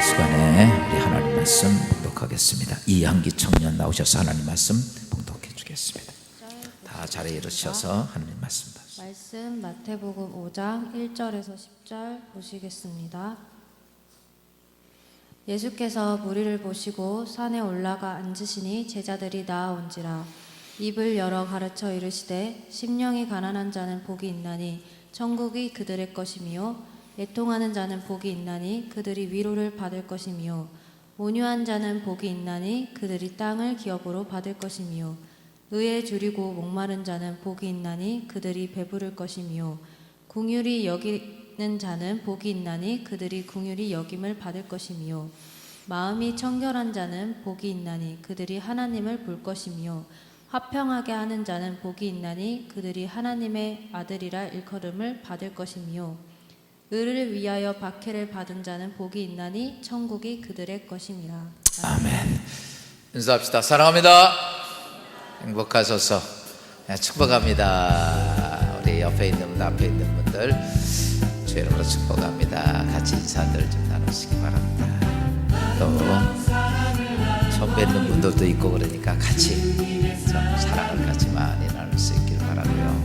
시간에 우리 하나님 말씀 봉독하겠습니다. 이한기 청년 나오셔서 하나님 말씀 봉독해 주겠습니다. 다 자리에 일으셔서 하나님 말씀 받으세요. 말씀 마태복음 5장 1절에서 10절 보시겠습니다. 예수께서 무리를 보시고 산에 올라가 앉으시니 제자들이 나아온지라. 입을 열어 가르쳐 이르시되 심령이 가난한 자는 복이 있나니 천국이 그들의 것이며 애통하는 자는 복이 있나니 그들이 위로를 받을 것이며 온유한 자는 복이 있나니 그들이 땅을 기업으로 받을 것이며 의에 줄이고 목마른 자는 복이 있나니 그들이 배부를 것이며 긍휼히 여기는 자는 복이 있나니 그들이 긍휼히 여김을 받을 것이며 마음이 청결한 자는 복이 있나니 그들이 하나님을 볼 것이며 화평하게 하는 자는 복이 있나니 그들이 하나님의 아들이라 일컬음을 받을 것이며 의를 위하여 박해를 받은 자는 복이 있나니 천국이 그들의 것이니라. 아멘. 인사합시다. 사랑합니다. 행복하소서. 축복합니다. 우리 옆에 있는 분, 앞에 있는 분들 주의 이름으로 축복합니다. 같이 인사들 좀 나누시기 바랍니다. 또 처음 뵙는 분들도 있고 그러니까 같이 좀 사랑을 같이 많이 나눌 수 있길 바라고요.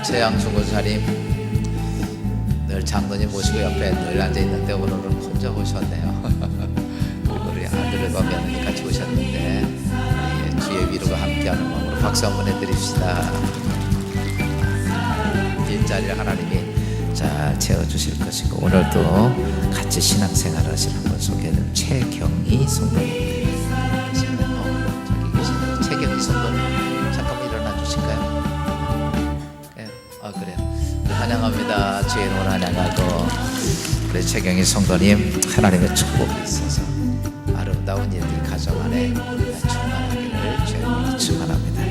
최양순 권사님 늘 장로님 모시고 옆에 늘 앉아있는데 오늘은 혼자 오셨네요. 그리고 우리 아들과 며느리 같이 오셨는데 주의 위로가 함께하는 마음으로 박수 한번 해드립시다. 빈자리를 하나님이 잘 채워주실 것이고 오늘도 같이 신앙생활을 하시는 분 소개해드립니다. 최경희 성도님 저기 계시네요. 최경희 성도님 잠깐 일어나 주실까요? 그래요. 환영합니다. 주의 이름으로 환영하고 우리 최경희 성도님 하나님의 축복이 있어서 아름다운 일들이 가정 안에 충만하기를 주의 이름으로 축원합니다.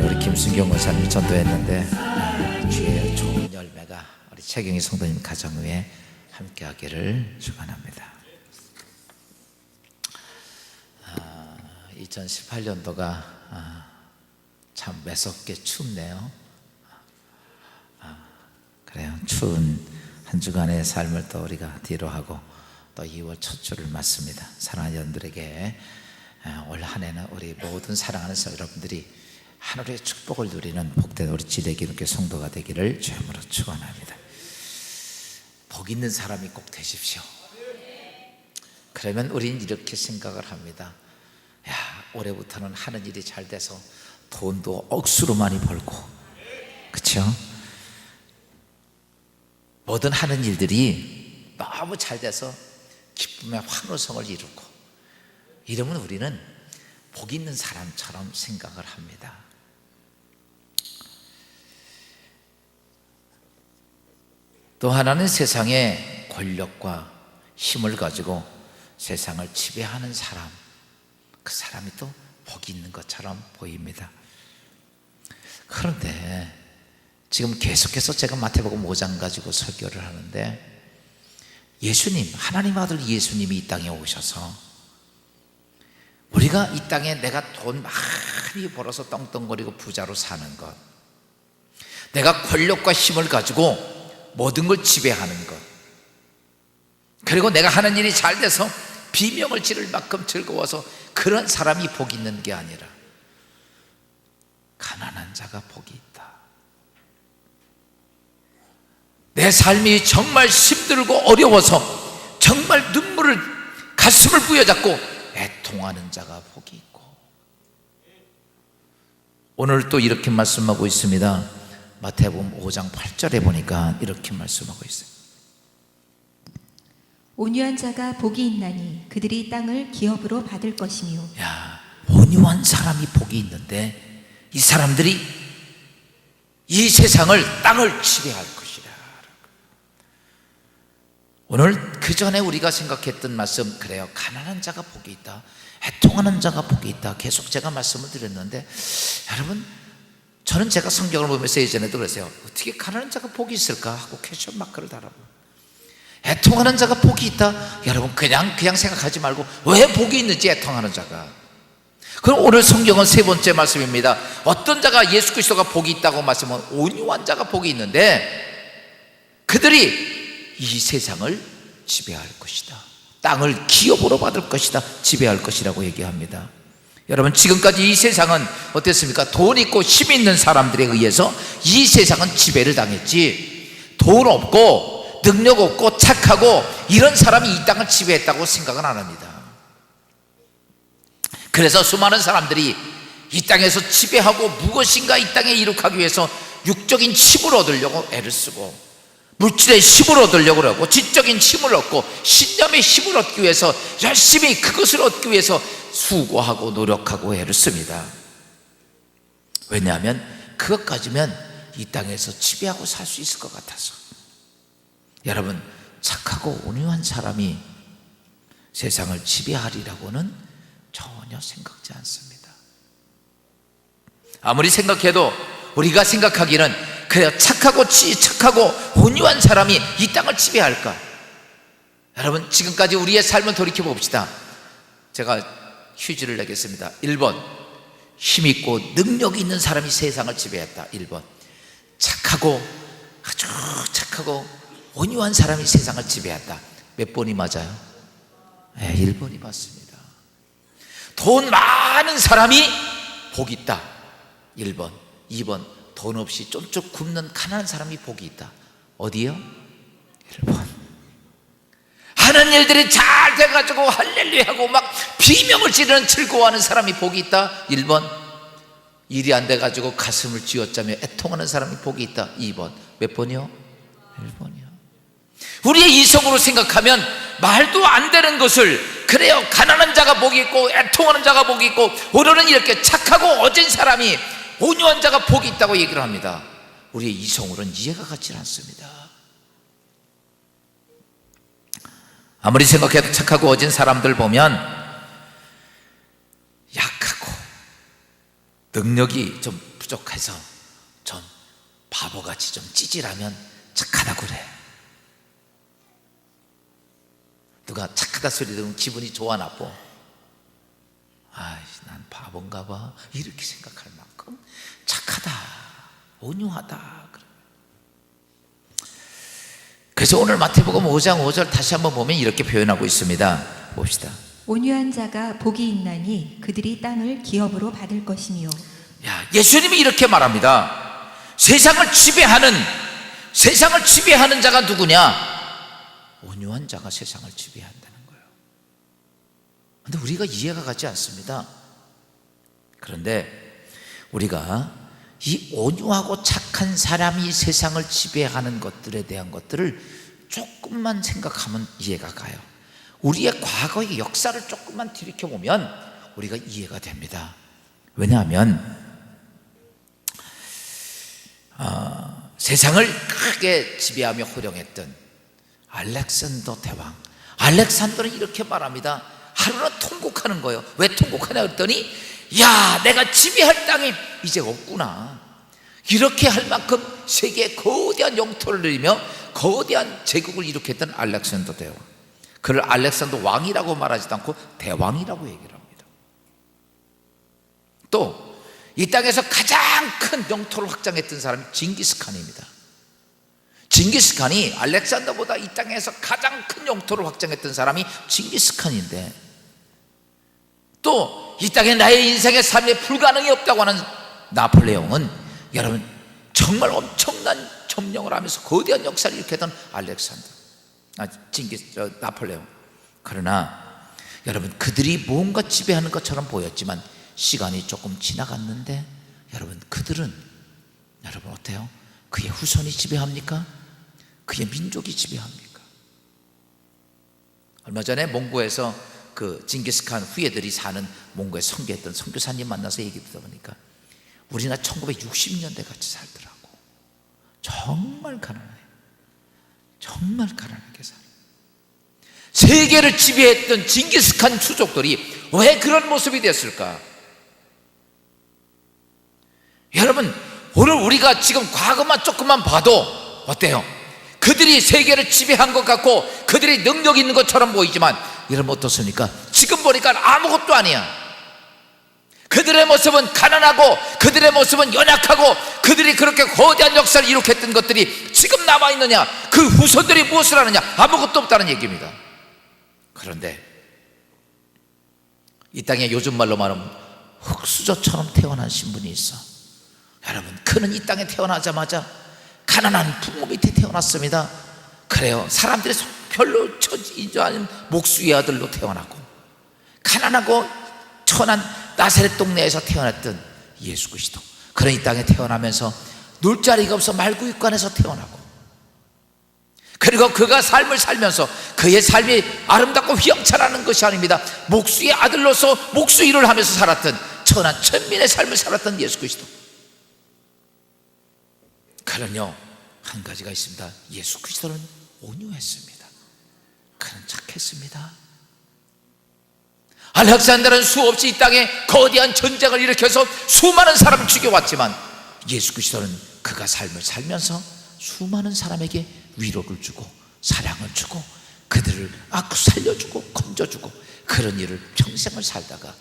우리 김순경 권사님이 전도했는데 주의 좋은 열매가 우리 최경희 성도님 가정 위에 함께하기를 축원합니다. 2018년도가 참 매섭게 춥네요. 그래요. 추운 한 주간의 삶을 또 우리가 뒤로하고 또 2월 첫 주를 맞습니다. 사랑하는 여러분들에게 올 한 해는 우리 모든 사랑하는 여러분들이 하늘의 축복을 누리는 복된 우리 지대기독교 성도가 되기를 주님으로 축원합니다. 복 있는 사람이 꼭 되십시오. 그러면 우리는 이렇게 생각을 합니다. 야, 올해부터는 하는 일이 잘 돼서 돈도 억수로 많이 벌고, 그렇죠? 뭐든 하는 일들이 너무 잘 돼서 기쁨의 환호성을 이루고 이러면 우리는 복 있는 사람처럼 생각을 합니다. 또 하나는 세상의 권력과 힘을 가지고 세상을 지배하는 사람, 그 사람이 또 복이 있는 것처럼 보입니다. 그런데 지금 계속해서 제가 마태복음 5장 가지고 설교를 하는데 예수님, 하나님 아들 예수님이 이 땅에 오셔서 우리가 이 땅에 내가 돈 많이 벌어서 떵떵거리고 부자로 사는 것, 내가 권력과 힘을 가지고 모든 걸 지배하는 것, 그리고 내가 하는 일이 잘 돼서 비명을 지를 만큼 즐거워서 그런 사람이 복이 있는 게 아니라 가난한 자가 복이 있다. 내 삶이 정말 힘들고 어려워서 정말 눈물을 가슴을 부여잡고 애통하는 자가 복이 있고, 오늘 또 이렇게 말씀하고 있습니다. 마태복음 5장 8절에 보니까 이렇게 말씀하고 있어요. 온유한 자가 복이 있나니 그들이 땅을 기업으로 받을 것이며. 야, 온유한 사람이 복이 있는데 이 사람들이 이 세상을 땅을 지배할 것이라. 오늘 그 전에 우리가 생각했던 말씀, 그래요, 가난한 자가 복이 있다, 애통하는 자가 복이 있다, 계속 제가 말씀을 드렸는데 여러분 저는 제가 성경을 보면서 예전에도 그랬어요. 어떻게 가난한 자가 복이 있을까 하고 퀘스천 마크를 달아보고, 애통하는 자가 복이 있다. 여러분 그냥 생각하지 말고 왜 복이 있는지, 애통하는 자가. 그럼 오늘 성경은 세 번째 말씀입니다. 어떤 자가 예수 그리스도가 복이 있다고 말씀은 온유한 자가 복이 있는데 그들이 이 세상을 지배할 것이다. 땅을 기업으로 받을 것이다. 지배할 것이라고 얘기합니다. 여러분 지금까지 이 세상은 어땠습니까? 돈 있고 힘 있는 사람들에 의해서 이 세상은 지배를 당했지, 돈 없고 능력 없고 착하고 이런 사람이 이 땅을 지배했다고 생각은 안 합니다. 그래서 수많은 사람들이 이 땅에서 지배하고 무엇인가 이 땅에 이룩하기 위해서 육적인 힘을 얻으려고 애를 쓰고, 물질의 힘을 얻으려고 그러고, 지적인 힘을 얻고, 신념의 힘을 얻기 위해서 열심히 그것을 얻기 위해서 수고하고 노력하고 애를 씁니다. 왜냐하면 그것 가지면 이 땅에서 지배하고 살 수 있을 것 같아서. 여러분 착하고 온유한 사람이 세상을 지배하리라고는 전혀 생각지 않습니다. 아무리 생각해도 우리가 생각하기는 그래요, 착하고 온유한 사람이 이 땅을 지배할까? 여러분 지금까지 우리의 삶을 돌이켜 봅시다. 제가 퀴즈를 내겠습니다. 1번, 힘있고 능력이 있는 사람이 세상을 지배했다. 1번, 아주 착하고 온유한 사람이 세상을 지배했다. 몇 번이 맞아요? 네, 1번이 맞습니다. 돈 많은 사람이 복이 있다. 1번. 2번, 돈 없이 쫀쫀 굶는 가난한 사람이 복이 있다. 어디요? 1번. 하는 일들이 잘 돼가지고 할렐루야하고 막 비명을 지르는 즐거워하는 사람이 복이 있다. 1번. 일이 안 돼가지고 가슴을 쥐어짜며 애통하는 사람이 복이 있다. 2번. 몇 번이요? 1번이요. 우리의 이성으로 생각하면 말도 안 되는 것을, 그래요, 가난한 자가 복이 있고 애통하는 자가 복이 있고, 오늘은 이렇게 착하고 어진 사람이, 온유한 자가 복이 있다고 얘기를 합니다. 우리의 이성으로는 이해가 가지 않습니다. 아무리 생각해도 착하고 어진 사람들 보면 약하고 능력이 좀 부족해서 좀 바보같이 좀 찌질하면 착하다고 그래. 누가 착하다 소리 들으면 기분이 좋아 나빠? 아이씨, 난 바본가 봐, 이렇게 생각할 만큼 착하다, 온유하다. 그래서 오늘 마태복음 5장 5절 다시 한번 보면 이렇게 표현하고 있습니다. 봅시다. 온유한 자가 복이 있나니 그들이 땅을 기업으로 받을 것이며. 예수님이 이렇게 말합니다. 세상을 지배하는 자가 누구냐? 온유한 자가 세상을 지배한다는 거예요. 그런데 우리가 이해가 가지 않습니다. 그런데 우리가 이 온유하고 착한 사람이 세상을 지배하는 것들에 대한 것들을 조금만 생각하면 이해가 가요. 우리의 과거의 역사를 조금만 들이켜보면 우리가 이해가 됩니다. 왜냐하면 세상을 크게 지배하며 호령했던 알렉산더 대왕, 알렉산더는 이렇게 말합니다. 하루는 통곡하는 거예요. 왜 통곡하냐 그랬더니, 야, 내가 지배할 땅이 이제 없구나. 이렇게 할 만큼 세계에 거대한 영토를 누리며 거대한 제국을 일으켰던 알렉산더 대왕, 그를 알렉산더 왕이라고 말하지도 않고 대왕이라고 얘기를 합니다. 또 이 땅에서 가장 큰 영토를 확장했던 사람이 징기스칸입니다. 징기스칸이 알렉산더보다 이 땅에서 가장 큰 영토를 확장했던 사람이 징기스칸인데, 또 이 땅에 나의 인생의 삶에 불가능이 없다고 하는 나폴레옹은, 여러분 정말 엄청난 점령을 하면서 거대한 역사를 일으켰던 나폴레옹. 그러나 여러분 그들이 뭔가 지배하는 것처럼 보였지만 시간이 조금 지나갔는데, 여러분 그들은, 여러분 어때요? 그의 후손이 지배합니까? 그의 민족이 지배합니까? 얼마 전에 몽고에서 그 징기스칸 후예들이 사는 몽고에 선교했던 선교사님 만나서 얘기 듣다 보니까 우리나라 1960년대 같이 살더라고. 정말 가난해요. 정말 가난하게 살아요. 세계를 지배했던 징기스칸 수족들이 왜 그런 모습이 됐을까? 여러분 오늘 우리가 지금 과거만 조금만 봐도 어때요? 그들이 세계를 지배한 것 같고 그들이 능력 있는 것처럼 보이지만 여러분 어떻습니까? 지금 보니까 아무것도 아니야. 그들의 모습은 가난하고 그들의 모습은 연약하고 그들이 그렇게 거대한 역사를 일으켰던 것들이 지금 남아있느냐? 그 후손들이 무엇을 하느냐? 아무것도 없다는 얘기입니다. 그런데 이 땅에 요즘 말로 말하면 흙수저처럼 태어난 신분이 있어. 여러분, 그는 이 땅에 태어나자마자 가난한 부모 밑에 태어났습니다. 그래요, 사람들이 별로 처지지 않은 목수의 아들로 태어나고 가난하고 천한 나사렛 동네에서 태어났던 예수 그리스도, 그는 이 땅에 태어나면서 놀 자리가 없어 말구육관에서 태어나고, 그리고 그가 삶을 살면서 그의 삶이 아름답고 휘황찬란한 것이 아닙니다. 목수의 아들로서 목수 일을 하면서 살았던 천한 천민의 삶을 살았던 예수 그리스도, 그는요 한 가지가 있습니다. 예수 그리스도는 온유했습니다. 그는 착했습니다. 알렉산더는 수없이 이 땅에 거대한 전쟁을 일으켜서 수많은 사람을 죽여왔지만 예수 그리스도는 그가 삶을 살면서 수많은 사람에게 위로를 주고 사랑을 주고 그들을 살려주고 건져주고 그런 일을 평생을 살다가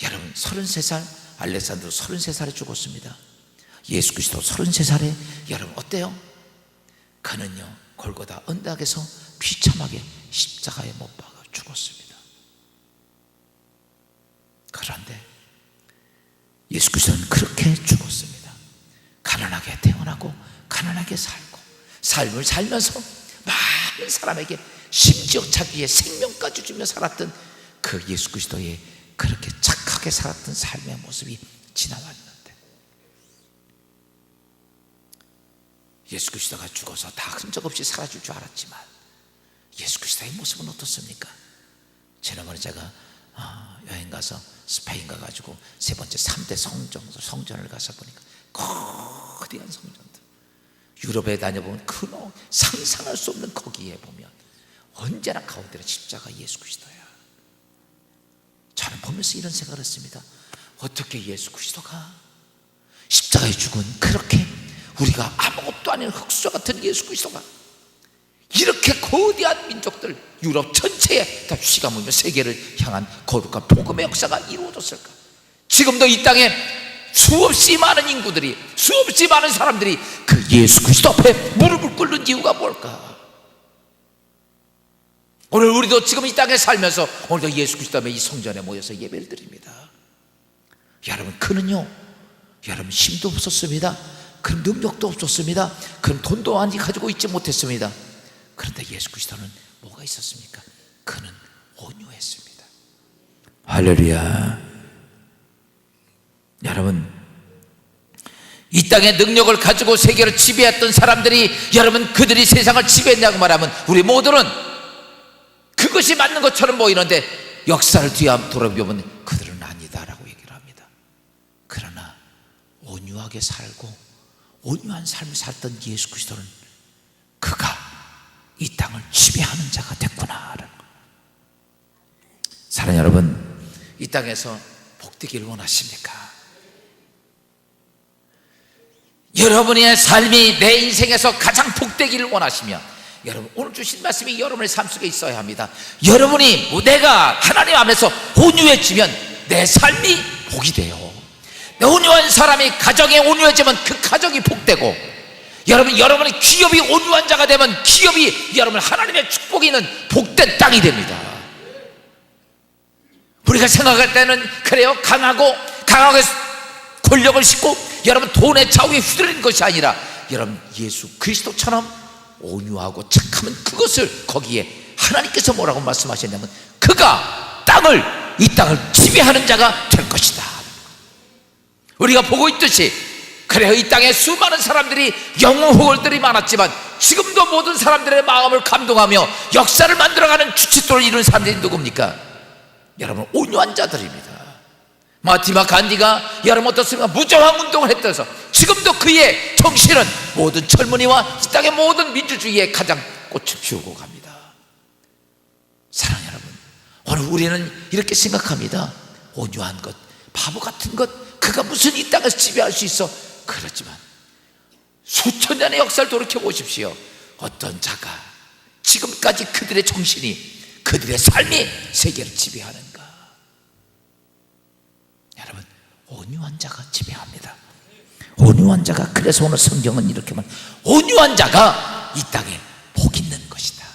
여러분 33살, 알렉산더 33살에 죽었습니다. 예수 그리스도 33살에 여러분 어때요? 그는요 골고다 언덕에서 비참하게 십자가에 못 박아 죽었습니다. 그런데 예수 그리스도는 그렇게 죽었습니다. 가난하게 태어나고 가난하게 살고 삶을 살면서 많은 사람에게 심지어 자기의 생명까지 주며 살았던 그 예수 그리스도의 그렇게 착하게 살았던 삶의 모습이 지나왔는데 예수 그리스도가 죽어서 다 흔적 없이 사라질 줄 알았지만 예수 그리스도의 모습은 어떻습니까? 지난번에 제가 여행 가서 스페인 가가지고 세 번째 3대 성전을 가서 보니까 거대한 성전들, 유럽에 다녀보면 상상할 수 없는 거기에 보면 언제나 가운데는 십자가 예수 그리스도야. 저는 보면서 이런 생각을 했습니다. 어떻게 예수 그리스도가 십자가에 죽은 그렇게 우리가 아무것도 아닌 흙수저 같은 예수 그리스도가 이렇게 거대한 민족들 유럽 전체에 다 휘가 물며 세계를 향한 거룩한 복음의 역사가 이루어졌을까? 지금도 이 땅에 수없이 많은 인구들이, 수없이 많은 사람들이 그 예수 그리스도 앞에 무릎을 꿇는 이유가 뭘까? 오늘 우리도 지금 이 땅에 살면서 오늘도 예수 그리스도 앞에 이 성전에 모여서 예배를 드립니다. 여러분, 그는요 여러분 힘도 없었습니다. 그런 능력도 없었습니다. 그런 돈도 많이 가지고 있지 못했습니다. 그런데 예수 그리스도는 뭐가 있었습니까? 그는 온유했습니다. 할렐루야. 여러분, 이 땅의 능력을 가지고 세계를 지배했던 사람들이 여러분 그들이 세상을 지배했냐고 말하면 우리 모두는 그것이 맞는 것처럼 보이는데 역사를 뒤에 돌아보면 그들은 아니다라고 얘기를 합니다. 그러나 온유하게 살고 온유한 삶을 살던 예수 그리스도는 그가 이 땅을 지배하는 자가 됐구나. 사랑하는 여러분, 이 땅에서 복되기를 원하십니까? 여러분의 삶이 내 인생에서 가장 복되기를 원하시면 여러분 오늘 주신 말씀이 여러분의 삶 속에 있어야 합니다. 여러분이 내가 하나님 앞에서 온유해지면 내 삶이 복이 돼요. 온유한 사람이 가정에 온유해지면 그 가정이 복되고 여러분의 기업이 온유한 자가 되면 기업이 여러분 하나님의 축복이 있는 복된 땅이 됩니다. 우리가 생각할 때는 그래요, 강하게 권력을 싣고 여러분 돈의 좌우에 휘둘리는 것이 아니라 여러분 예수 그리스도처럼 온유하고 착하면 그것을 거기에 하나님께서 뭐라고 말씀하셨냐면 그가 이 땅을 지배하는 자가 될 것이다. 우리가 보고 있듯이 그래요, 이 땅에 수많은 사람들이 영웅호걸들이 많았지만 지금도 모든 사람들의 마음을 감동하며 역사를 만들어가는 주춧돌을 이루는 사람들이 누굽니까? 여러분 온유한 자들입니다. 마하티마 간디가 여러분 어떻습니까? 무저항 운동을 했어서 지금도 그의 정신은 모든 젊은이와 이 땅의 모든 민주주의에 가장 꽃을 피우고 갑니다. 사랑하는 여러분, 오늘 우리는 이렇게 생각합니다. 온유한 것, 바보 같은 것, 그가 무슨 이 땅에서 지배할 수 있어? 그렇지만 수천 년의 역사를 돌이켜 보십시오. 어떤 자가 지금까지 그들의 정신이, 그들의 삶이 세계를 지배하는가? 여러분, 온유한 자가 지배합니다. 온유한 자가, 그래서 오늘 성경은 이렇게 말, 온유한 자가 이 땅에 복 있는 것이다.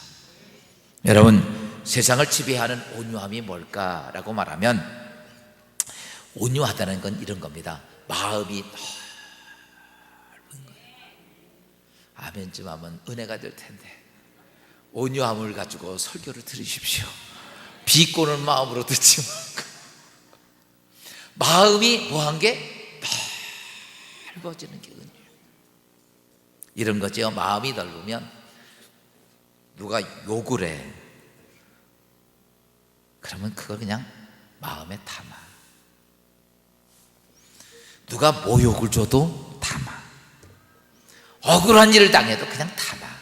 여러분, 세상을 지배하는 온유함이 뭘까라고 말하면, 온유하다는 건 이런 겁니다. 마음이 넓은 거예요. 아멘 좀 하면 은혜가 될 텐데, 온유함을 가지고 설교를 들으십시오. 비꼬는 마음으로 듣지 말고, 마음이 뭐한 게 넓어지는 게 은혜예요. 이런 거죠. 마음이 넓으면 누가 욕을 해, 그러면 그걸 그냥 마음에 담아. 누가 모욕을 줘도 담아. 억울한 일을 당해도 그냥 담아.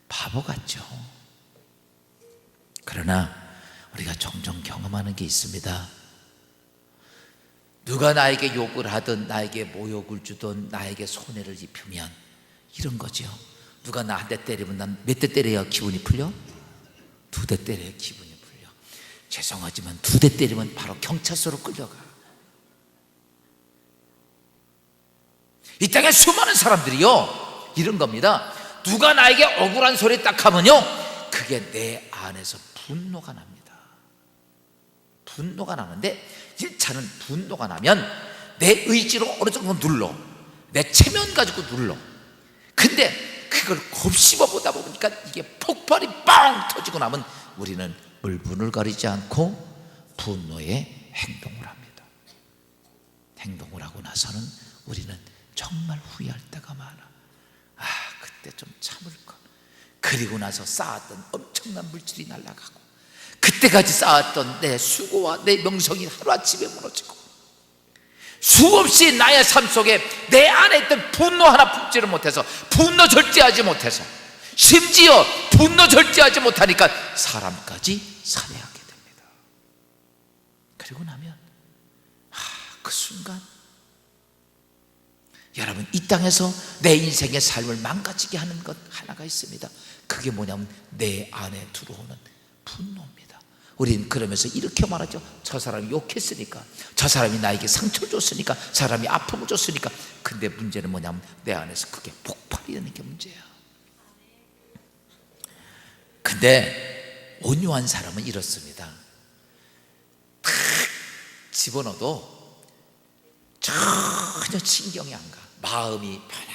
바보 같죠. 그러나 우리가 종종 경험하는 게 있습니다. 누가 나에게 욕을 하든 나에게 모욕을 주든 나에게 손해를 입히면 이런 거죠. 누가 나 한 대 때리면 난 몇 대 때려야 기분이 풀려? 2대 때려야 기분이 풀려. 죄송하지만 2대 때리면 바로 경찰서로 끌려가. 이 땅에 수많은 사람들이요, 이런 겁니다. 누가 나에게 억울한 소리 딱 하면요, 그게 내 안에서 분노가 납니다. 분노가 나는데, 1차는 분노가 나면 내 의지로 어느 정도 눌러, 내 체면 가지고 눌러. 근데 그걸 곱씹어 보다 보니까 이게 폭발이 빵 터지고 나면 우리는 물분을 가리지 않고 분노의 행동을 합니다. 행동을 하고 나서는 우리는 정말 후회할 때가 많아. 아, 그때 좀 참을걸. 그리고 나서 쌓았던 엄청난 물질이 날아가고, 그때까지 쌓았던 내 수고와 내 명성이 하루아침에 무너지고, 수없이 나의 삶 속에 내 안에 있던 분노 하나 품지를 못해서, 분노 절제하지 못해서, 심지어 분노 절제하지 못하니까 사람까지 살해하게 됩니다. 그리고 나면 그 순간 여러분, 이 땅에서 내 인생의 삶을 망가지게 하는 것 하나가 있습니다. 그게 뭐냐면 내 안에 들어오는 분노입니다. 우리는 그러면서 이렇게 말하죠. 저 사람이 욕했으니까, 저 사람이 나에게 상처를 줬으니까, 사람이 아픔을 줬으니까. 근데 문제는 뭐냐면 내 안에서 그게 폭발이 되는 게 문제야. 근데 온유한 사람은 이렇습니다. 탁 집어넣어도 전혀 신경이 안 가. 마음이 편해.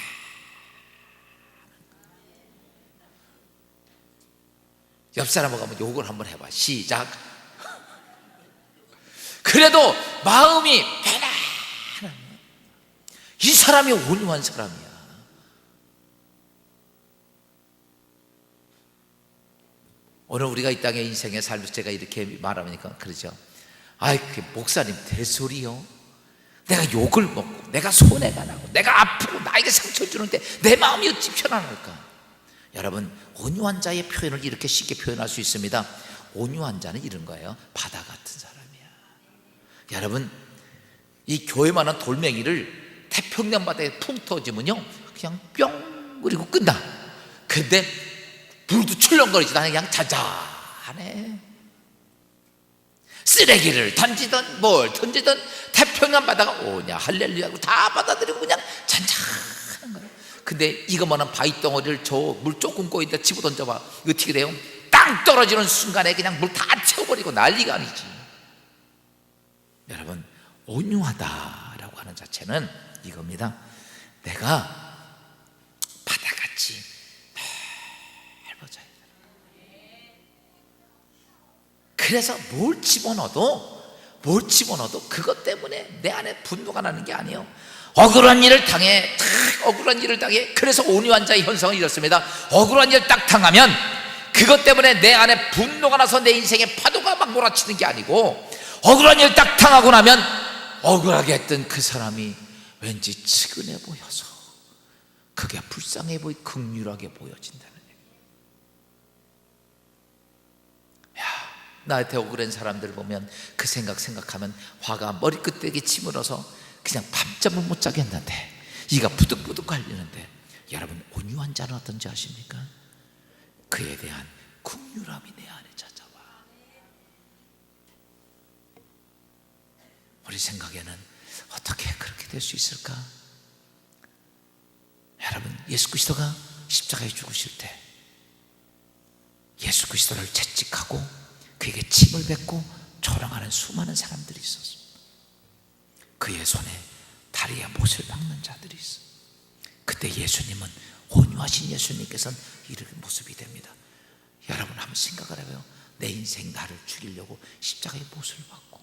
옆 사람하고 한번 욕을 한번 해봐. 시작. 그래도 마음이 편안해. 이 사람이 온유한 사람이야. 오늘 우리가 이 땅의 인생의 삶에서 제가 이렇게 말하니까 그러죠. 아이, 그게 목사님 대소리요. 내가 욕을 먹고 내가 손해가 나고 내가 아프고 나에게 상처 주는데 내 마음이 어찌 편안할까? 여러분, 온유한 자의 표현을 이렇게 쉽게 표현할 수 있습니다. 온유한 자는 이런 거예요. 바다 같은 사람이야. 여러분, 이 교회만한 돌멩이를 태평양 바다에 풍 터지면요, 그냥 뿅 그리고 끝나. 근데 불도 출렁거리지 않아. 그냥 자자하네. 쓰레기를 던지든 뭘 던지든 태평양 바다가 오냐 할렐루야고 다 받아들이고 그냥 잔잔한 거예요. 근데 이거만한 바위덩어리를 저 물 조금 꼬인데 집어 던져봐. 이거 어떻게 돼요? 땅 떨어지는 순간에 그냥 물 다 채워버리고 난리가 아니지. 여러분, 온유하다라고 하는 자체는 이겁니다. 내가 바다같이 넓어져야 돼. 그래서 뭘 집어넣어도 그것 때문에 내 안에 분노가 나는 게 아니에요. 억울한 일을 당해, 그래서 온유한 자의 현상은 이렇습니다. 억울한 일을 딱 당하면 그것 때문에 내 안에 분노가 나서 내 인생에 파도가 막 몰아치는 게 아니고, 억울한 일을 딱 당하고 나면 억울하게 했던 그 사람이 왠지 측은해 보여서 그게 불쌍해 보이 긍휼하게 보여진다는 얘기예요. 나한테 억울한 사람들 보면 그 생각하면 화가 머리끝에 치물어서 그냥 밤잠을 못 자겠는데, 이가 부득부득 갈리는데 여러분 온유한 자는 어떤지 아십니까? 그에 대한 긍휼함이 내 안에 찾아와. 우리 생각에는 어떻게 그렇게 될 수 있을까? 여러분, 예수 그리스도가 십자가에 죽으실 때 예수 그리스도를 채찍하고 그에게 침을 뱉고 조롱하는 수많은 사람들이 있었습니다. 그의 손에 다리에 못을 박는 자들이 있어. 그때 예수님은, 온유하신 예수님께서는 이런 모습이 됩니다. 여러분 한번 생각을 해봐요. 내 인생 나를 죽이려고 십자가에 못을 박고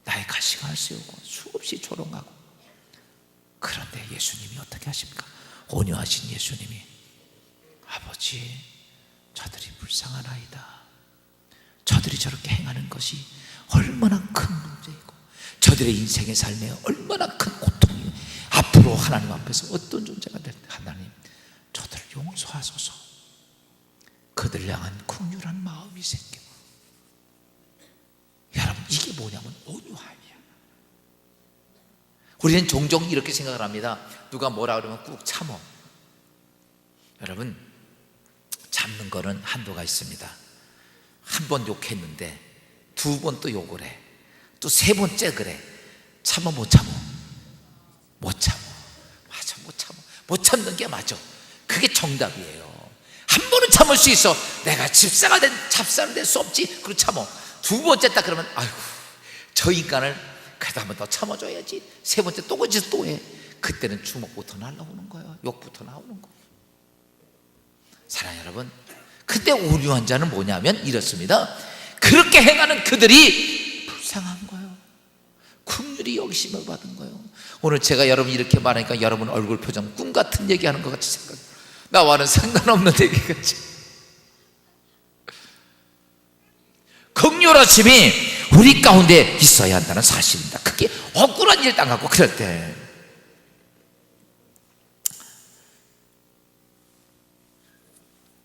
나의 가시관을 세우고 수없이 조롱하고, 그런데 예수님이 어떻게 하십니까? 온유하신 예수님이, 아버지, 저들이 불쌍하나이다. 저들이 저렇게 행하는 것이 얼마나 큰 문제이고 저들의 인생의 삶에 얼마나 큰 고통이, 앞으로 하나님 앞에서 어떤 존재가 될 때 하나님 저들을 용서하소서. 그들 향한 긍휼한 마음이 생겨. 여러분, 이게 뭐냐면 온유함이야. 우리는 종종 이렇게 생각을 합니다. 누가 뭐라 그러면 꾹 참어. 여러분, 참는 거는 한도가 있습니다. 한 번 욕했는데 두 번 또 욕을 해. 또 세 번째 그래. 참어 못 참어? 못 참어. 맞아, 못 참어. 못 참는 게 맞아. 그게 정답이에요. 한 번은 참을 수 있어. 내가 잡사가 될 수 없지. 그리고 참어. 두 번째 딱 그러면 아이고, 저 인간을 그래도 한 번 더 참아줘야지. 세 번째 또 거기서 또 해. 그때는 주먹부터 날라오는 거예요. 욕부터 나오는 거예요. 사랑하는 여러분, 그때 온유한 자는 뭐냐면 이렇습니다. 그렇게 행하는 그들이 불쌍한 거예요. 긍휼히 여기심을 받은 거예요. 오늘 제가 여러분 이렇게 말하니까 여러분 얼굴 표정 꿈 같은 얘기하는 것 같이 생각해요. 나와는 상관없는 얘기같이. 긍휼하심이 우리 가운데 있어야 한다는 사실입니다. 그게 억울한 일 당하고 그럴 때,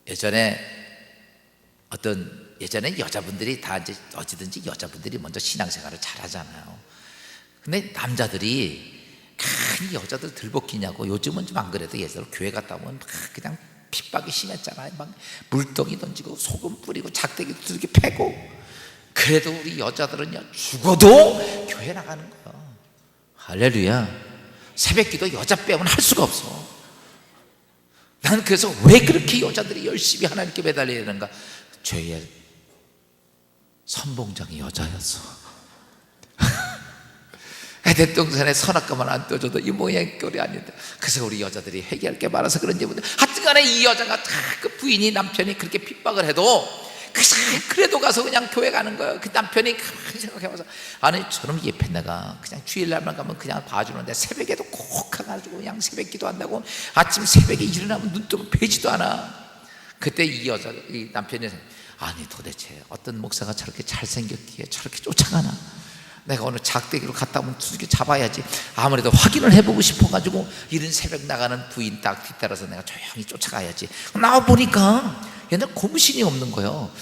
예전에 여자분들이 다 이제 어찌든지 여자분들이 먼저 신앙생활을 잘 하잖아요. 근데 남자들이 괜히 여자들 들볶이냐고, 요즘은 좀 안 그래도 예전에 교회 갔다 오면 막 그냥 핍박이 심했잖아요. 막 물동이 던지고 소금 뿌리고 작대기 두들겨 패고. 그래도 우리 여자들은요, 죽어도 교회 나가는 거예요. 할렐루야. 새벽기도 여자 빼면 할 수가 없어. 난 그래서 왜 그렇게 여자들이 열심히 하나님께 매달려야 되는가? 죄의 선봉장이 여자였어. 대동산에 선악과만 안 떠줘도 이 모양 꼴이 아닌데, 그래서 우리 여자들이 회개할 게 많아서 그런지 모르겠는데, 하여튼간에 이 여자가 그 부인이, 남편이 그렇게 핍박을 해도 그래도 가서 그냥 교회 가는 거예요. 그 남편이 생각해봐서, 아니 저놈 예편네가 그냥 주일날만 가면 그냥 봐주는데 새벽에도 꼭 가가지고 그냥 새벽 기도한다고 아침 새벽에 일어나면 눈 뜨고 뵈지도 않아. 그때 이 남편이, 아니 도대체 어떤 목사가 저렇게 잘생겼기에 저렇게 쫓아가나? 내가 오늘 작대기로 갔다 오면 두들겨 잡아야지. 아무래도 확인을 해보고 싶어가지고 이른 새벽 나가는 부인 딱 뒤따라서 내가 조용히 쫓아가야지. 나와보니까 옛날 고무신이 없는 거예요.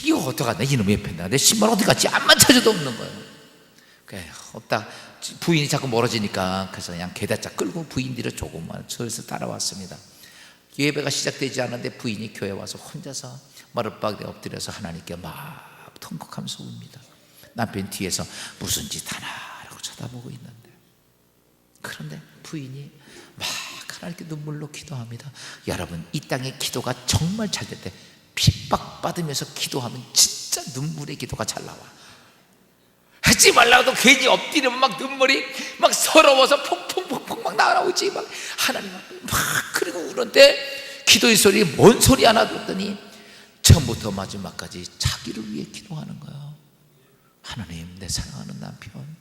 이거 어떡하나, 이놈의 펜다. 내 신발 어디 갔지? 안만 찾아도 없는 거예요. 그래, 없다. 부인이 자꾸 멀어지니까 그래서 그냥 계단차 끌고 부인 뒤로 조금만 슬슬 따라왔습니다. 예배가 시작되지 않았는데 부인이 교회 와서 혼자서 머리박에 엎드려서 하나님께 막 통곡하면서 웁니다. 남편 뒤에서 무슨 짓 하나 라고 쳐다보고 있는데, 그런데 부인이 막 하나님께 눈물로 기도합니다. 여러분, 이 땅의 기도가 정말 잘 될 때, 핍박받으면서 기도하면 진짜 눈물의 기도가 잘 나와. 하지 말라고 괜히 엎드리면 막 눈물이 막 서러워서 퐁퐁퐁퐁 막 나오지. 막 하나님 앞에 막 그리고 우는데 기도의 소리, 뭔 소리 하나 듣더니 처음부터 마지막까지 자기를 위해 기도하는 거예요. 하나님, 내 사랑하는 남편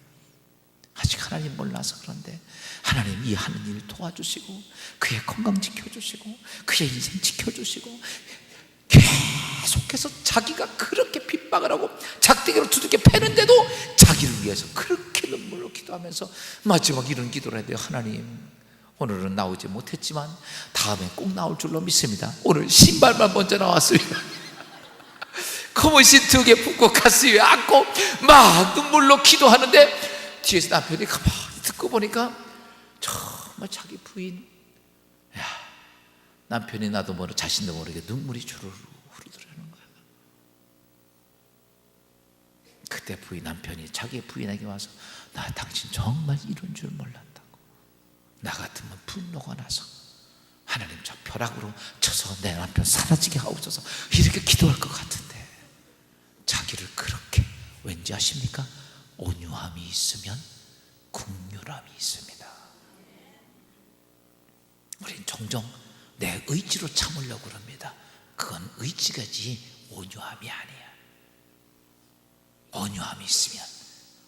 아직 하나님 몰라서 그런데 하나님 이 하는 일 도와주시고 그의 건강 지켜주시고 그의 인생 지켜주시고, 계속해서 자기가 그렇게 핍박을 하고 작대기로 두들겨 패는데도 자기를 위해서 그렇게 눈물로 기도하면서 마지막 이런 기도를 해야 돼요. 하나님, 오늘은 나오지 못했지만 다음에 꼭 나올 줄로 믿습니다. 오늘 신발만 먼저 나왔습니다. 고무신 2개 붙고 가슴 위에 안고 막 눈물로 기도하는데 뒤에서 남편이 가만히 듣고 보니까 정말 자기 부인, 야, 남편이 나도 모르게 자신도 모르게 눈물이 주르르 흐르더라는 거야. 그때 남편이 자기 부인에게 와서 나 당신 정말 이런 줄 몰랐다고. 나 같으면 분노가 나서 하나님 저 벼락으로 쳐서 내 남편 사라지게 하옵소서 이렇게 기도할 것 같은데 자기를 그렇게, 왠지 아십니까? 온유함이 있으면 긍휼함이 있습니다. 우린 종종 내 의지로 참으려고 그럽니다. 그건 의지가지 온유함이 아니야. 온유함이 있으면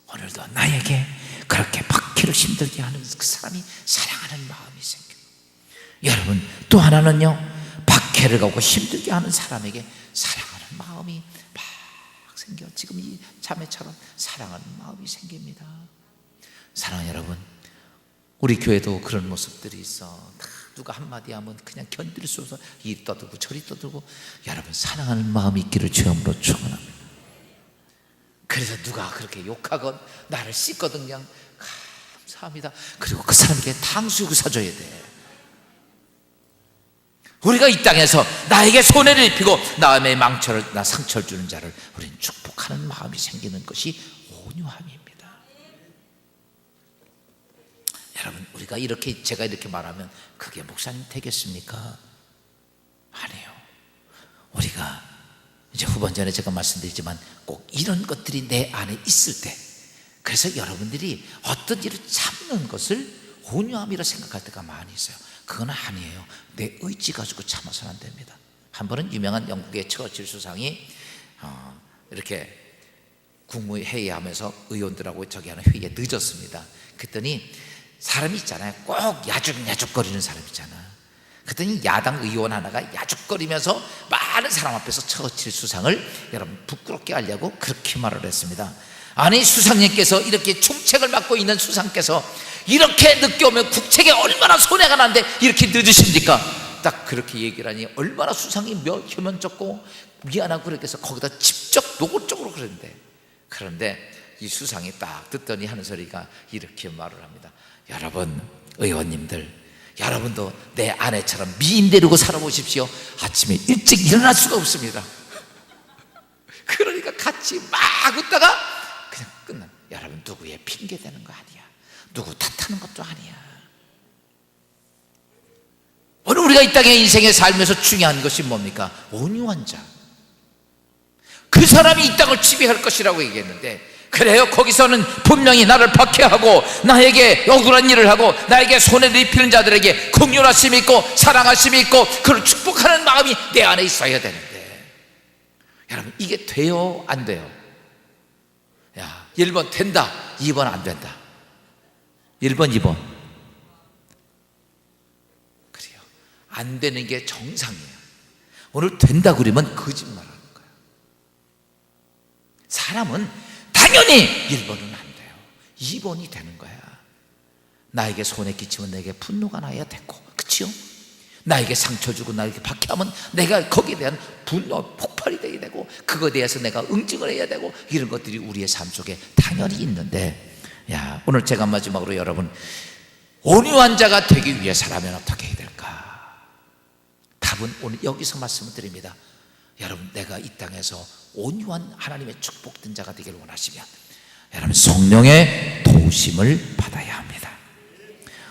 오늘도 나에게 그렇게 박해를 힘들게 하는 그 사람이 사랑하는 마음이 생겨. 여러분, 또 하나는요, 박해를 가고 힘들게 하는 사람에게 사랑하는 마음이 막 생겨. 지금 이 자매처럼 사랑하는 마음이 생깁니다. 사랑하는 여러분, 우리 교회도 그런 모습들이 있어. 누가 한마디 하면 그냥 견딜 수 없어 이리 떠들고 저리 떠들고. 여러분, 사랑하는 마음이 있기를 주님으로 축원합니다. 그래서 누가 그렇게 욕하건 나를 씻거든 그냥 감사합니다. 그리고 그 사람에게 탕수육을 사줘야 돼. 우리가 이 땅에서 나에게 손해를 입히고 남의 나 상처를 주는 자를 우리는 축복하는 마음이 생기는 것이 온유함입니다. 여러분, 우리가 이렇게, 제가 이렇게 말하면 그게 목사님 되겠습니까? 아니에요. 우리가 이제 후반전에 제가 말씀드리지만 꼭 이런 것들이 내 안에 있을 때, 그래서 여러분들이 어떤 일을 참는 것을 온유함이라 생각할 때가 많이 있어요. 그건 아니에요. 내 의지 가지고 참아서는 안 됩니다. 한 번은 유명한 영국의 처칠 수상이 이렇게 국무회의하면서 의원들하고 저기 하는 회의에 늦었습니다. 그랬더니 사람이 있잖아요, 꼭 야죽야죽거리는 사람 있잖아. 그랬더니 야당 의원 하나가 야죽거리면서 많은 사람 앞에서 처칠 수상을 여러분 부끄럽게 하려고 그렇게 말을 했습니다. 아니, 수상님께서 이렇게 충책을 맡고 있는 수상께서 이렇게 늦게 오면 국책에 얼마나 손해가 나는데 이렇게 늦으십니까? 딱 그렇게 얘기를 하니 얼마나 수상이 혐연쩍고 미안하고 그렇게 해서 거기다 직접 노골적으로 그런데 이 수상이 딱 듣더니 하는 소리가 이렇게 말을 합니다. 여러분, 의원님들, 여러분도 내 아내처럼 미인 데리고 살아보십시오. 아침에 일찍 일어날 수가 없습니다. 그러니까 같이 막 웃다가 그냥 끝나. 여러분, 누구의 핑계 대는 거 아니야. 누구 탓하는 것도 아니야. 오늘 우리가 이 땅의 인생에 살면서 중요한 것이 뭡니까? 온유한 자. 그 사람이 이 땅을 지배할 것이라고 얘기했는데, 그래요, 거기서는 분명히 나를 박해하고 나에게 억울한 일을 하고 나에게 손해를 입히는 자들에게 긍휼하심이 있고 사랑하심이 있고 그걸 축복하는 마음이 내 안에 있어야 되는데, 여러분, 이게 돼요, 안 돼요? 야, 1번 된다, 2번 안 된다. 1번, 2번. 그래요, 안 되는 게 정상이에요. 오늘 된다 그러면 거짓말하는 거예요. 사람은 당연히 1번은 안 돼요. 2번이 되는 거야. 나에게 손해 끼치면 내게 분노가 나야 되고, 그치요? 나에게 상처 주고 나에게 박해하면 내가 거기에 대한 분노 폭발이 돼야 되고, 그거에 대해서 내가 응징을 해야 되고, 이런 것들이 우리의 삶 속에 당연히 있는데, 야, 오늘 제가 마지막으로 여러분, 온유한 자가 되기 위해서라면 어떻게 해야 될까? 답은 오늘 여기서 말씀을 드립니다. 여러분, 내가 이 땅에서 온유한 하나님의 축복된 자가 되기를 원하시면 여러분, 성령의 도우심을 받아야 합니다.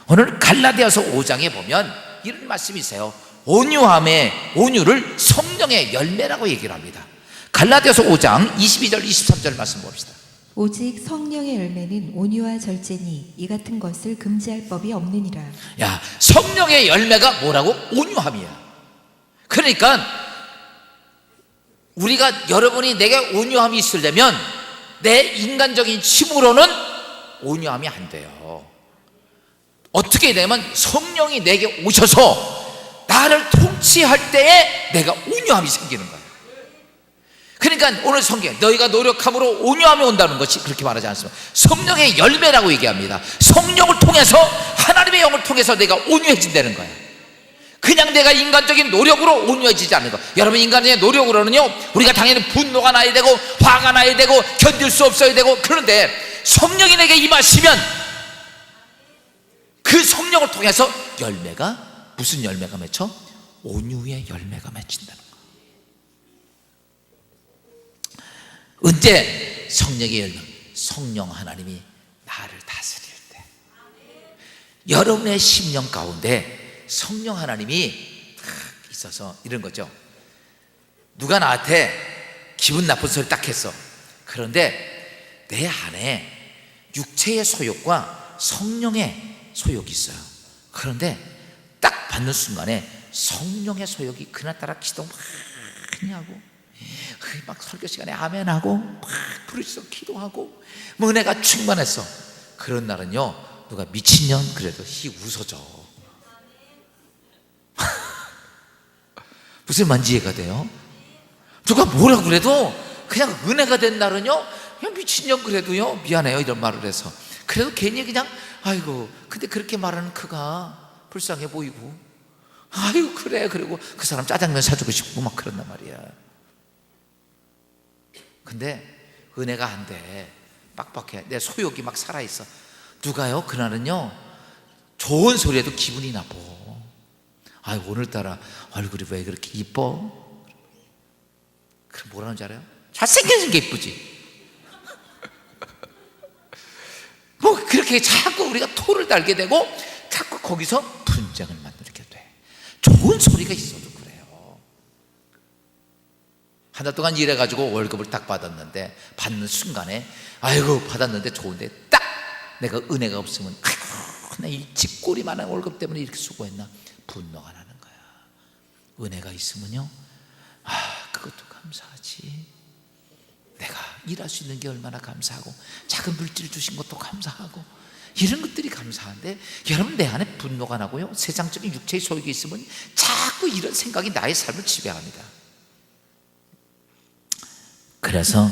오늘 갈라디아서 5장에 보면 이런 말씀이 있어요. 온유를 성령의 열매라고 얘기를 합니다. 갈라디아서 5장 22절 23절 말씀 봅시다. 오직 성령의 열매는 온유와 절제니 이 같은 것을 금지할 법이 없느니라. 야, 성령의 열매가 뭐라고? 온유함이야. 그러니까 우리가, 여러분이 내게 온유함이 있으려면 내 인간적인 힘으로는 온유함이 안 돼요. 어떻게 되면 성령이 내게 오셔서 나를 통치할 때에 내가 온유함이 생기는 거예요. 그러니까 오늘 성경, 너희가 노력함으로 온유함이 온다는 것이 그렇게 말하지 않습니다. 성령의 열매라고 얘기합니다. 성령을 통해서, 하나님의 영을 통해서 내가 온유해진다는 거예요. 그냥 내가 인간적인 노력으로 온유해지지 않는 것. 여러분, 인간의 노력으로는요, 우리가 당연히 분노가 나야 되고 화가 나야 되고 견딜 수 없어야 되고, 그런데 성령이 내게 임하시면 그 성령을 통해서 열매가, 무슨 열매가 맺혀? 온유의 열매가 맺힌다는 거예요. 언제 성령의 열매? 성령 하나님이 나를 다스릴 때. 여러분의 심령 가운데 성령 하나님이 딱 있어서 이런 거죠. 누가 나한테 기분 나쁜 소리 딱 했어. 그런데 내 안에 육체의 소욕과 성령의 소욕이 있어요. 그런데 딱 받는 순간에 성령의 소욕이 그날따라 기도 많이 하고, 막 설교 시간에 아멘하고, 막 부르짖어 기도하고, 뭐 은혜가 충만했어. 그런 날은요, 누가 미친년 그래도 웃어져. 무슨 말인지 이해가 돼요? 누가 뭐라 그래도 그냥 은혜가 된 날은요, 그냥 미친년 그래도요, 미안해요 이런 말을 해서, 그래도 괜히 그냥 아이고, 근데 그렇게 말하는 그가 불쌍해 보이고, 아이고 그래, 그리고 그 사람 짜장면 사주고 싶고 막 그런단 말이야. 근데 은혜가 안 돼. 빡빡해. 내 소욕이 막 살아있어. 누가요? 그날은요, 좋은 소리에도 기분이 나빠. 아이, 오늘따라 얼굴이 왜 그렇게 이뻐? 그럼 뭐라는 줄 알아요? 잘생겨진 게 이쁘지. 뭐 그렇게 자꾸 우리가 토를 달게 되고 자꾸 거기서 분쟁을 만들게 돼. 좋은 소리가 있어도 그래요. 한 달 동안 일해가지고 월급을 딱 받았는데, 받는 순간에 아이고 받았는데 좋은데 딱 내가 은혜가 없으면 아이고 나 이 집꼬리만한 월급 때문에 이렇게 수고했나, 분노가 나는 거야. 은혜가 있으면요, 아 그것도 감사하지. 내가 일할 수 있는 게 얼마나 감사하고, 작은 물질 주신 것도 감사하고, 이런 것들이 감사한데, 여러분 내 안에 분노가 나고요, 세상적인 육체의 소욕이 있으면 자꾸 이런 생각이 나의 삶을 지배합니다. 그래서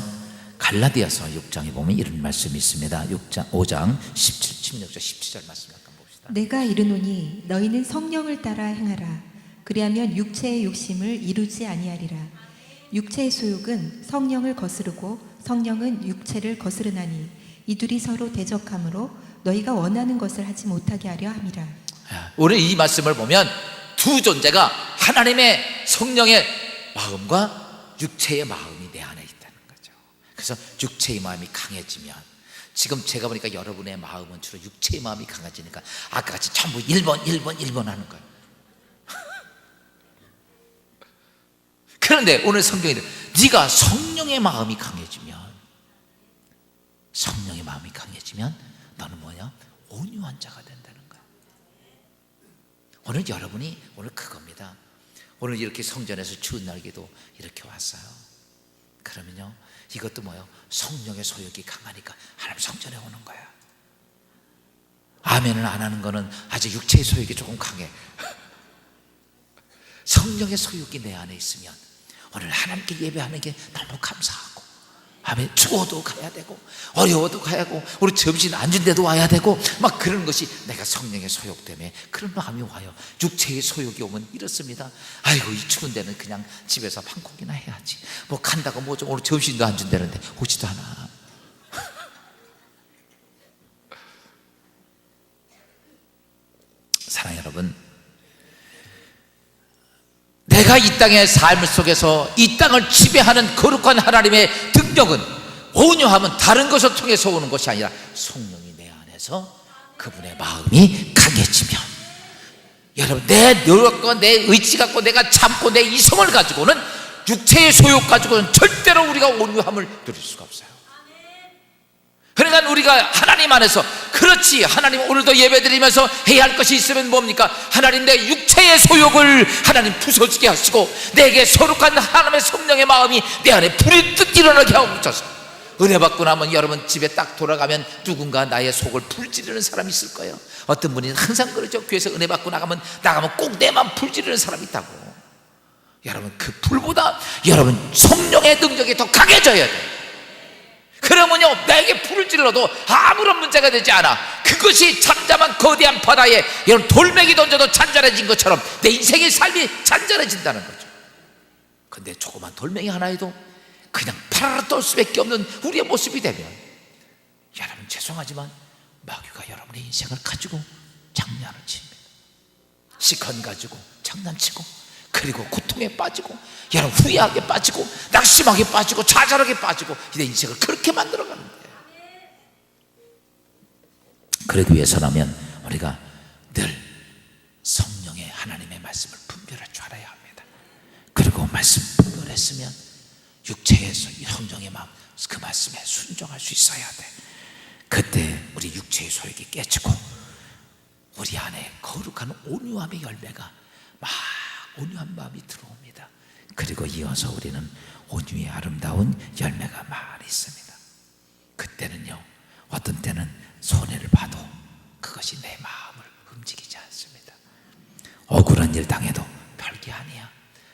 갈라디아서 6장에 보면 이런 말씀이 있습니다. 5장 16절 17절 말씀 잠깐 봅시다. 내가 이르노니 너희는 성령을 따라 행하라. 그리하면 육체의 욕심을 이루지 아니하리라. 육체의 소욕은 성령을 거스르고 성령은 육체를 거스르나니 이둘이 서로 대적하므로 너희가 원하는 것을 하지 못하게 하려 함이라. 오늘 이 말씀을 보면 두 존재가 하나님의 성령의 마음과 육체의 마음이 내 안에 있다는 거죠. 그래서 육체의 마음이 강해지면, 지금 제가 보니까 여러분의 마음은 주로 육체의 마음이 강해지니까 아까 같이 전부 1번 하는 거예요. 그런데 오늘 성경에 네가 성령의 마음이 강해지면, 성령의 마음이 강해지면 너는 뭐냐? 온유한 자가 된다는 거야. 오늘 여러분이 오늘 그겁니다. 오늘 이렇게 성전에서 추운 날기도 이렇게 왔어요. 그러면요, 이것도 뭐예요? 성령의 소욕이 강하니까 하나님 성전에 오는 거야. 아멘을 안 하는 거는 아직 육체의 소욕이 조금 강해. 성령의 소욕이 내 안에 있으면 오늘 하나님께 예배하는 게 너무 감사하고, 아멘, 추워도 가야 되고 어려워도 가야 하고 우리 점심 안 준 데도 와야 되고 막 그런 것이 내가 성령의 소욕 때문에 그런 마음이 와요. 육체의 소욕이 오면 이렇습니다. 아이고 이 추운 데는 그냥 집에서 방콕이나 해야지, 뭐 간다고 뭐 좀 오늘 점심도 안 준다는데 오지도 않아. 사랑하는 여러분, 내가 이 땅의 삶 속에서 이 땅을 지배하는 거룩한 하나님의 능력은, 온유함은 다른 것을 통해서 오는 것이 아니라 성령이 내 안에서 그분의 마음이 강해지면, 여러분 내 노력과 내 의지 갖고 내가 참고 내 이성을 가지고는, 육체의 소욕 가지고는 절대로 우리가 온유함을 누릴 수가 없어요. 그러니까 우리가 하나님 안에서, 그렇지, 하나님 오늘도 예배드리면서 해야 할 것이 있으면 뭡니까? 하나님 내 육체의 소욕을 하나님 부서지게 하시고 내게 거룩한 하나님의 성령의 마음이 내 안에 불이 뜻 일어나게 하고 있어서, 은혜 받고 나면 여러분 집에 딱 돌아가면 누군가 나의 속을 불지르는 사람이 있을 거예요. 어떤 분이 항상 그러죠. 교회에서 은혜 받고 나가면 꼭 내만 불지르는 사람이 있다고. 여러분 그 불보다 여러분 성령의 능력이 더 강해져야 돼요. 그러면요, 내게 불을 찔러도 아무런 문제가 되지 않아. 그것이 잠잠한 거대한 바다에 여러분 돌멩이 던져도 잔잔해진 것처럼 내 인생의 삶이 잔잔해진다는 거죠. 근데 조그만 돌멩이 하나에도 그냥 파라라 떨 수밖에 없는 우리의 모습이 되면, 여러분 죄송하지만 마귀가 여러분의 인생을 가지고 장난을 칩니다. 시컨 가지고 장난치고, 그리고 고통에 빠지고, 여러분 후회하게 빠지고, 낙심하게 빠지고, 좌절하게 빠지고, 내 인생을 그렇게 만들어가는데, 그러기 위해서라면 우리가 늘 성령의 하나님의 말씀을 분별할 줄 알아야 합니다. 그리고 말씀 분별했으면 육체에서 성령의 마음, 그 말씀에 순종할 수 있어야 돼. 그때 우리 육체의 소욕이 깨지고 우리 안에 거룩한 온유함의 열매가 막 온유한 마음이 들어옵니다. 그리고 이어서 우리는 온유의 아름다운 열매가 많이 있습니다. 그때는요, 어떤 때는 손해를 봐도 그것이 내 마음을 움직이지 않습니다. 억울한 일 당해도 별게 아니야.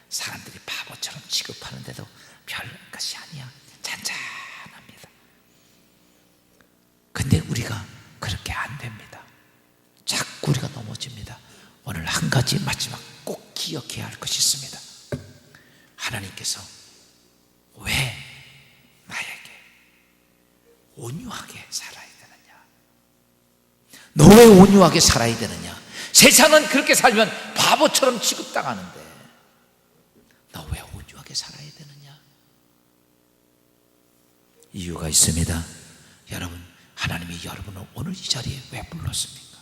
사람들이 바보처럼 취급하는데도 별 것이 아니야. 잔잔합니다. 근데 우리가 그렇게 안 됩니다. 자꾸 우리가 넘어집니다. 오늘 한 가지 마지막 꼭 기억해야 할 것이 있습니다. 하나님께서 왜 나에게 온유하게 살아야 되느냐? 너 왜 온유하게 살아야 되느냐? 세상은 그렇게 살면 바보처럼 취급당하는데 너 왜 온유하게 살아야 되느냐? 이유가 있습니다. 여러분, 하나님이 여러분을 오늘 이 자리에 왜 불렀습니까?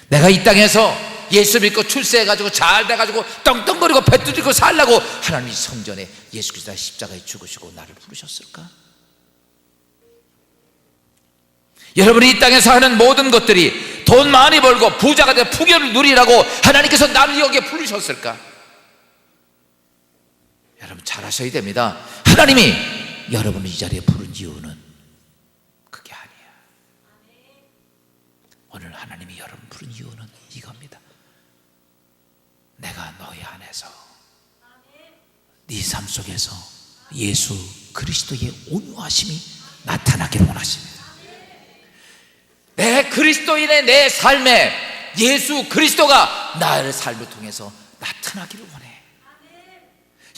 내가 이 땅에서 예수 믿고 출세해가지고 잘 돼가지고 떵떵거리고 배 두드리고 살라고 하나님이 성전에 예수 그리스도의 십자가에 죽으시고 나를 부르셨을까? 여러분이 이 땅에서 하는 모든 것들이 돈 많이 벌고 부자가 되어 풍요를 누리라고 하나님께서 나를 여기에 부르셨을까? 여러분 잘 아셔야 됩니다. 하나님이 여러분을 이 자리에 부른 이유는 그게 아니에요. 오늘 하나님이 여러분 부른 이유는 이겁니다. 내가 너희 안에서, 네 삶 속에서 예수 그리스도의 온유하심이 나타나기를 원하십니다. 내 그리스도인의 내 삶에 예수 그리스도가 나의 삶을 통해서 나타나기를 원해.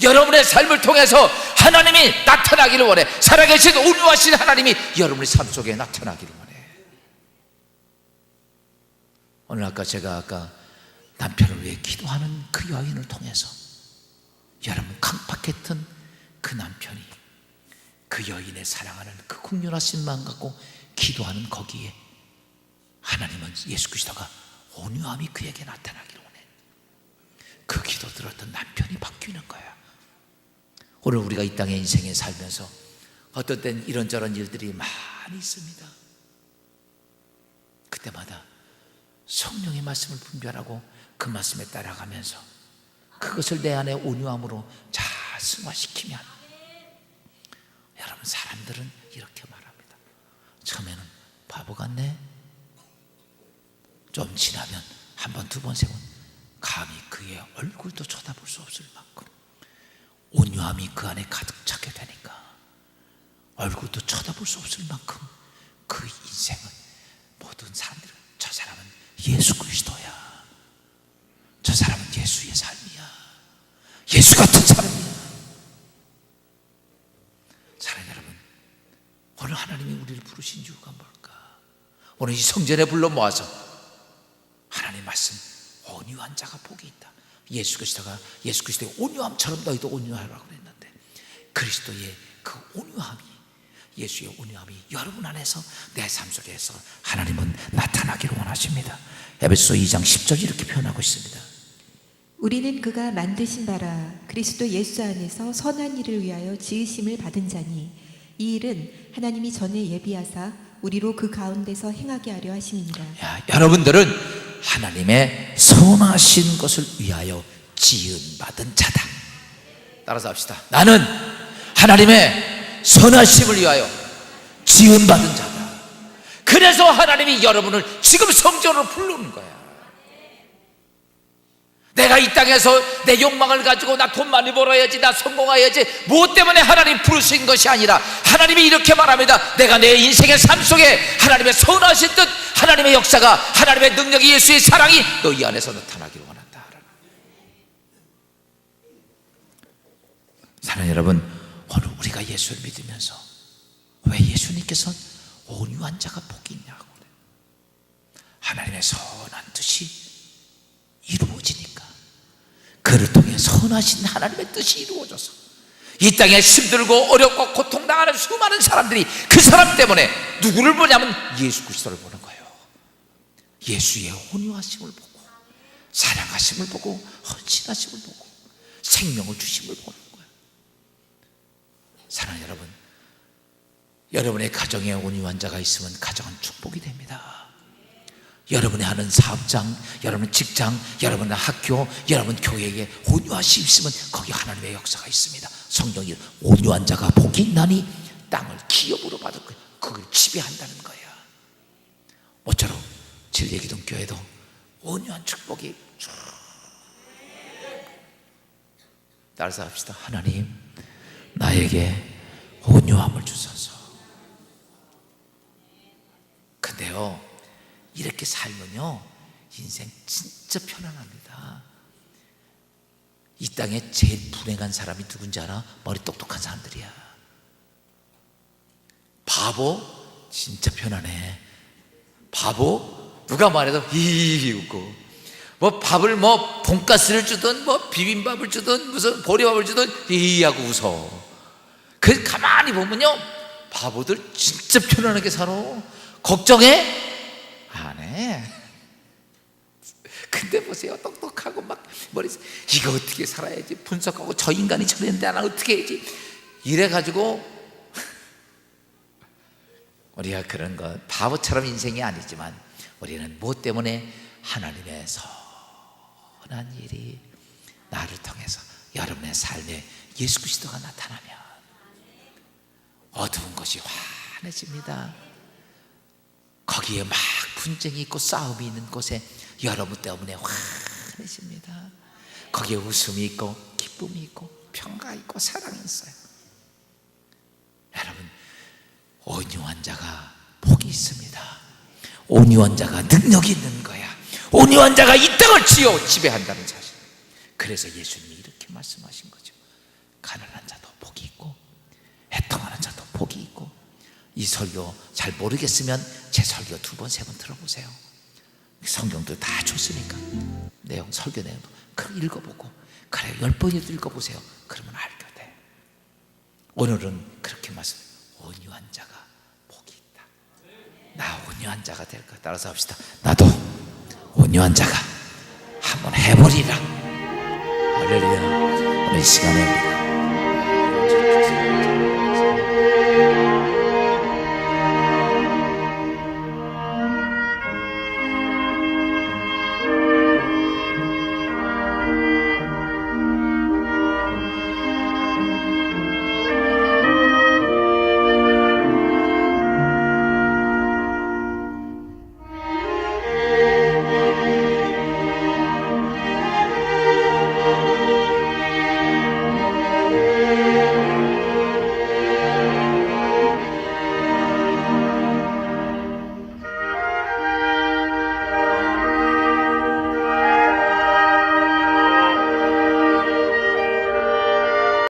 여러분의 삶을 통해서 하나님이 나타나기를 원해. 살아계신 온유하신 하나님이 여러분의 삶 속에 나타나기를 원해. 오늘 제가 남편을 위해 기도하는 그 여인을 통해서 여러분 강팍했던 그 남편이 그 여인의 사랑하는 그 국률하신 마음 갖고 기도하는 거기에 하나님은 예수 그리스도가 온유함이 그에게 나타나기를 원해. 그 기도 들었던 남편이 바뀌는 거야. 오늘 우리가 이 땅의 인생에 살면서 어떤 땐 이런저런 일들이 많이 있습니다. 그때마다 성령의 말씀을 분별하고 그 말씀에 따라가면서 그것을 내 안에 온유함으로 잘 승화시키면, 여러분 사람들은 이렇게 말합니다. 처음에는 바보 같네. 좀 지나면 한 번, 두 번, 세 번 감히 그의 얼굴도 쳐다볼 수 없을 만큼 온유함이 그 안에 가득 차게 되니까 얼굴도 쳐다볼 수 없을 만큼 그 인생은 모든 사람들은 저 사람은 예수 그리스도야. 저 사람은 예수의 삶이야. 예수 같은 사람이야. 사랑하는 여러분, 오늘 하나님이 우리를 부르신 이유가 뭘까? 오늘 이 성전에 불러 모아서 하나님 말씀, 온유한 자가 복이 있다. 예수 그리스도의 온유함처럼 너희도 온유하라고 그랬는데, 그리스도의 그 온유함이, 예수의 온유함이 여러분 안에서 내 삶 속에서 하나님은 나타나기를 원하십니다. 에베소 2장 10절 이렇게 표현하고 있습니다. 우리는 그가 만드신 바라 그리스도 예수 안에서 선한 일을 위하여 지으심을 받은 자니 이 일은 하나님이 전에 예비하사 우리로 그 가운데서 행하게 하려 하심이니라. 여러분들은 하나님의 선하신 것을 위하여 지은받은 자다. 따라서 합시다. 나는 하나님의 선하심을 위하여 지은받은 자다. 그래서 하나님이 여러분을 지금 성전으로 부르는 거야. 내가 이 땅에서 내 욕망을 가지고 나 돈 많이 벌어야지, 나 성공해야지, 무엇 때문에 하나님 부르신 것이 아니라 하나님이 이렇게 말합니다. 내가 내 인생의 삶 속에 하나님의 선하신 뜻, 하나님의 역사가, 하나님의 능력이, 예수의 사랑이 너희 안에서 나타나기를 원한다. 사랑하는 여러분, 오늘 우리가 예수를 믿으면서 왜 예수님께서 온유한 자가 복이 있냐고 그래요. 하나님의 선한 뜻이 이루어지니까, 그를 통해 선하신 하나님의 뜻이 이루어져서 이 땅에 힘들고 어렵고 고통당하는 수많은 사람들이 그 사람 때문에 누구를 보냐면 예수 그리스도를 보는 거예요. 예수의 온유하심을 보고, 사랑하심을 보고, 헌신하심을 보고, 생명을 주심을 보는 거예요. 사랑하는 여러분, 여러분의 가정에 온유한 자가 있으면 가정은 축복이 됩니다. 여러분이 하는 사업장, 여러분 직장, 여러분의 학교, 여러분 교회에 온유하심이 있으면 거기 하나님의 역사가 있습니다. 성경이 온유한 자가 복이 있나니 땅을 기업으로 받을 거예요. 그걸 지배한다는 거예요. 모쪼록 진리기둥 교회도 온유한 축복이 쭉 따라서 합시다. 하나님, 나에게 온유함을 주소서. 근데요, 이렇게 살면요 인생 진짜 편안합니다. 이 땅에 제일 불행한 사람이 누군지 알아? 머리 똑똑한 사람들이야. 바보 진짜 편안해. 바보 누가 말해도 히히 웃고, 뭐 밥을 뭐 돈가스를 주든 뭐 비빔밥을 주든 무슨 보리밥을 주든 히히 하고 웃어. 그 가만히 보면요 바보들 진짜 편안하게 살아. 걱정해? 안 해. 근데 보세요, 똑똑하고 막 머리 이거 어떻게 살아야지 분석하고, 저 인간이 저랬는데 나 어떻게 해야지, 이래가지고 우리가 그런 거 바보처럼 인생이 아니지만 우리는 무엇 때문에 하나님의 선한 일이 나를 통해서 여러분의 삶에 예수 그리스도가 나타나면 어두운 것이 환해집니다. 거기에 막 분쟁이 있고 싸움이 있는 곳에 여러분 때문에 환해집니다. 거기에 웃음이 있고 기쁨이 있고 평화가 있고 사랑이 있어요. 여러분, 온유한 자가 복이 있습니다. 온유한 자가 능력이 있는 거야. 온유한 자가 이 땅을 지배한다는 사실. 그래서 예수님이 이렇게 말씀하신 거죠. 가난한 자도 복이 있고 애통하는 자도 복이 있고. 이 설교 잘 모르겠으면 제 설교 2번, 3번 들어보세요. 성경도 다 줬으니까 내용, 설교 내용 그럼 읽어보고, 그래 10번이라도 읽어보세요. 그러면 알게 돼. 오늘은 그렇게 말씀해요. 온유한 자가 복이 있다. 나 온유한 자가 될까? 따라서 합시다. 나도 온유한 자가 한번 해보리라. 할렐루야. 오늘 이 시간에